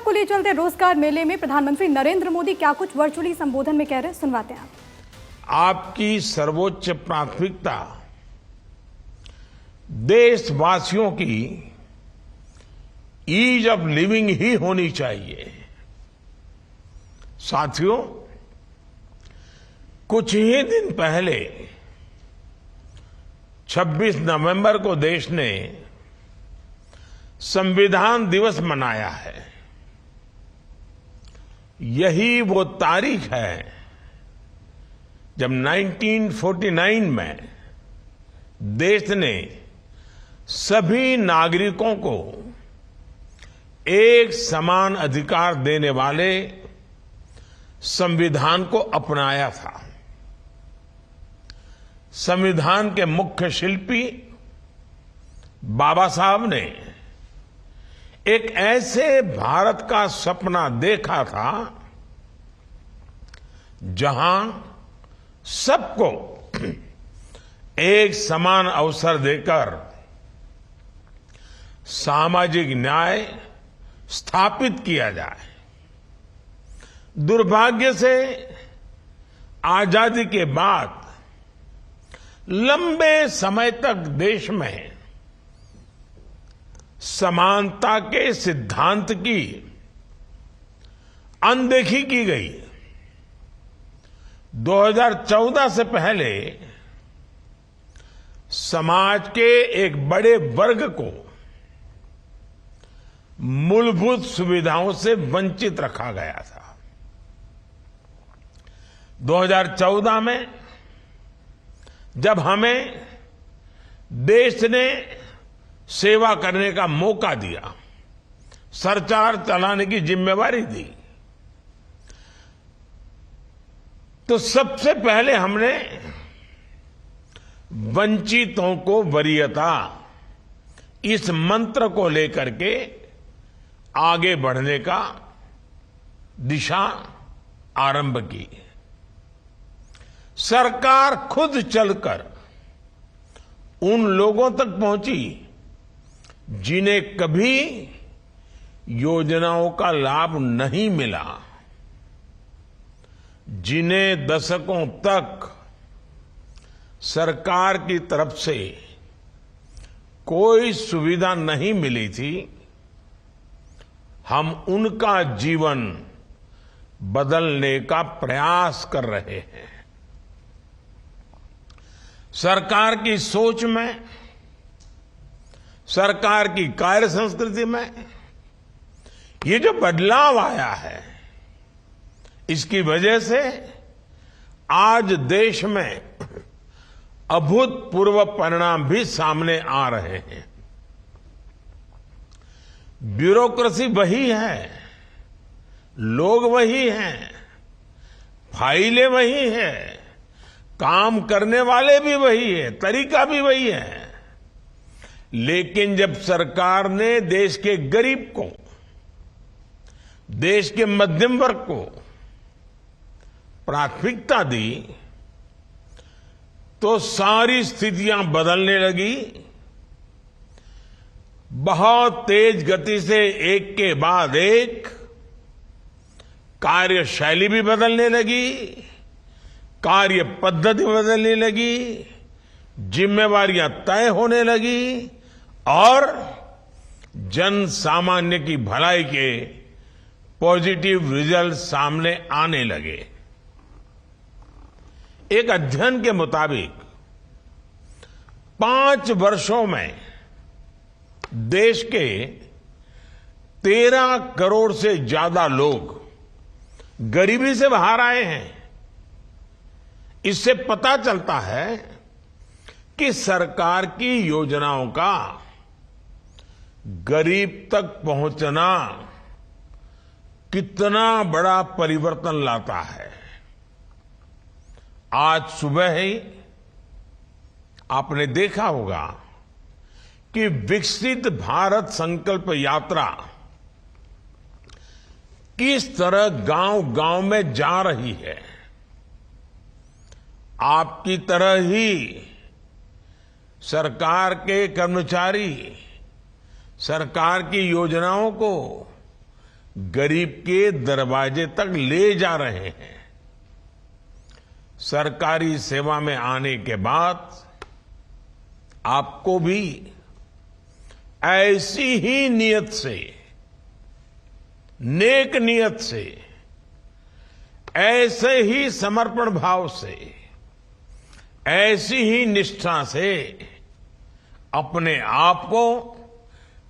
आपको ले चलते रोजगार मेले में प्रधानमंत्री नरेंद्र मोदी क्या कुछ वर्चुअली संबोधन में कह रहे हैं, सुनवाते हैं आपकी सर्वोच्च प्राथमिकता देशवासियों की ईज ऑफ लिविंग ही होनी चाहिए। साथियों, कुछ ही दिन पहले 26 नवंबर को देश ने संविधान दिवस मनाया है। यही वो तारीख है जब 1949 में देश ने सभी नागरिकों को एक समान अधिकार देने वाले संविधान को अपनाया था। संविधान के मुख्य शिल्पी बाबा साहब ने एक ऐसे भारत का सपना देखा था जहां सबको एक समान अवसर देकर सामाजिक न्याय स्थापित किया जाए। दुर्भाग्य से आजादी के बाद लंबे समय तक देश में समानता के सिद्धांत की अनदेखी की गई। 2014 से पहले समाज के एक बड़े वर्ग को मूलभूत सुविधाओं से वंचित रखा गया था। 2014 में जब हमें देश ने सेवा करने का मौका दिया, सरकार चलाने की जिम्मेवारी दी, तो सबसे पहले हमने वंचितों को वरीयता इस मंत्र को लेकर के आगे बढ़ने का दिशा आरंभ की। सरकार खुद चलकर उन लोगों तक पहुंची जिन्हें कभी योजनाओं का लाभ नहीं मिला, जिन्हें दशकों तक सरकार की तरफ से कोई सुविधा नहीं मिली थी। हम उनका जीवन बदलने का प्रयास कर रहे हैं। सरकार की सोच में, सरकार की कार्य संस्कृति में ये जो बदलाव आया है, इसकी वजह से आज देश में अभूतपूर्व परिणाम भी सामने आ रहे हैं। ब्यूरोक्रेसी वही है, लोग वही हैं, फाइलें वही हैं, काम करने वाले भी वही है, तरीका भी वही है। लेकिन जब सरकार ने देश के गरीब को, देश के मध्यम वर्ग को प्राथमिकता दी, तो सारी स्थितियां बदलने लगी। बहुत तेज गति से एक के बाद एक कार्यशैली भी बदलने लगी, कार्य पद्धति बदलने लगी, जिम्मेवारियां तय होने लगी और जन सामान्य की भलाई के पॉजिटिव रिजल्ट सामने आने लगे। एक अध्ययन के मुताबिक 5 वर्षों में देश के 13 करोड़ से ज्यादा लोग गरीबी से बाहर आए हैं। इससे पता चलता है कि सरकार की योजनाओं का गरीब तक पहुंचना कितना बड़ा परिवर्तन लाता है। आज सुबह ही आपने देखा होगा कि विकसित भारत संकल्प यात्रा किस तरह गांव-गांव में जा रही है। आपकी तरह ही सरकार के कर्मचारी सरकार की योजनाओं को गरीब के दरवाजे तक ले जा रहे हैं। सरकारी सेवा में आने के बाद आपको भी ऐसी ही नियत से, नेक नियत से, ऐसे ही समर्पण भाव से, ऐसी ही निष्ठा से अपने आप को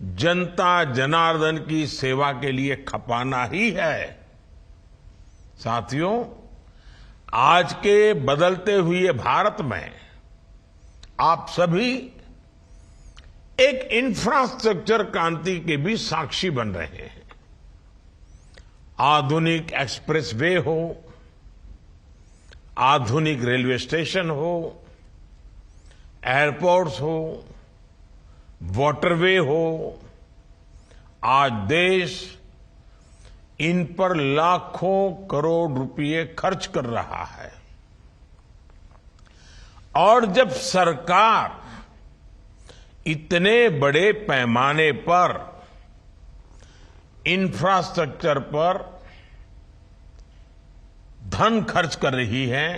जनता जनार्दन की सेवा के लिए खपाना ही है। साथियों, आज के बदलते हुए भारत में आप सभी एक इंफ्रास्ट्रक्चर क्रांति के भी साक्षी बन रहे हैं। आधुनिक एक्सप्रेसवे हो, आधुनिक रेलवे स्टेशन हो, एयरपोर्ट्स हो, वाटरवे हो, आज देश इन पर लाखों करोड़ रुपए खर्च कर रहा है। और जब सरकार इतने बड़े पैमाने पर इंफ्रास्ट्रक्चर पर धन खर्च कर रही है,